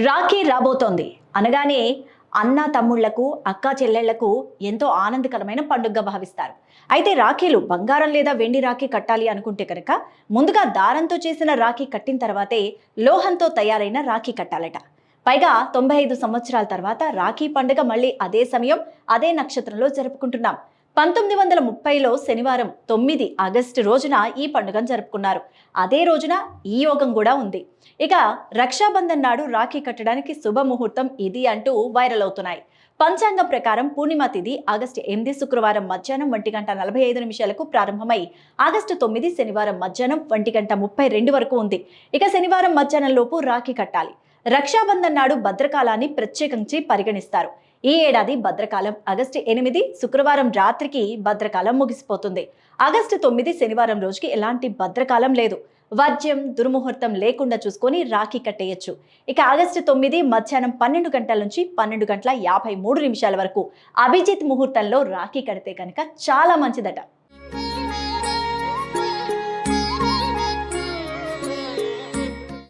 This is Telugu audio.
రాఖీ రాబోతోంది అనగానే అన్న తమ్ముళ్లకు అక్క చెల్లెళ్లకు ఎంతో ఆనందకరమైన పండుగగా భావిస్తారు. అయితే రాఖీలు బంగారం లేదా వెండి రాఖీ కట్టాలి అనుకుంటే కనుక ముందుగా దారంతో చేసిన రాఖీ కట్టిన తర్వాతే లోహంతో తయారైన రాఖీ కట్టాలట. పైగా 95 సంవత్సరాల తర్వాత రాఖీ పండుగ మళ్ళీ అదే సమయం అదే నక్షత్రంలో జరుపుకుంటున్నాం. 1930లో శనివారం 9 ఆగస్టు రోజున ఈ పండుగను జరుపుకున్నారు. అదే రోజున ఈ యోగం కూడా ఉంది. ఇక రక్షాబంధన్ నాడు రాఖీ కట్టడానికి శుభముహూర్తం ఇది అంటూ వైరల్ అవుతున్నాయి. పంచాంగం ప్రకారం పూర్ణిమ తిథి ఆగస్టు 8 శుక్రవారం మధ్యాహ్నం 1:45 ప్రారంభమై ఆగస్టు 9 శనివారం మధ్యాహ్నం 1:32 వరకు ఉంది. ఇక శనివారం మధ్యాహ్నం లోపు రాఖీ కట్టాలి. రక్షాబంధన్ నాడు భద్రకాలాన్ని ప్రత్యేకించి పరిగణిస్తారు. ఈ ఏడాది భద్రకాలం ఆగస్టు 8 శుక్రవారం రాత్రికి భద్రకాలం ముగిసిపోతుంది. ఆగస్టు 9 శనివారం రోజుకి ఎలాంటి భద్రకాలం లేదు. వర్జ్యం దుర్ముహూర్తం లేకుండా చూసుకొని రాఖీ కట్టేయచ్చు. ఇక ఆగస్టు 9 మధ్యాహ్నం 12 గంటల నుంచి 12:53 వరకు అభిజిత్ ముహూర్తంలో రాఖీ కడితే కనుక చాలా మంచిదట.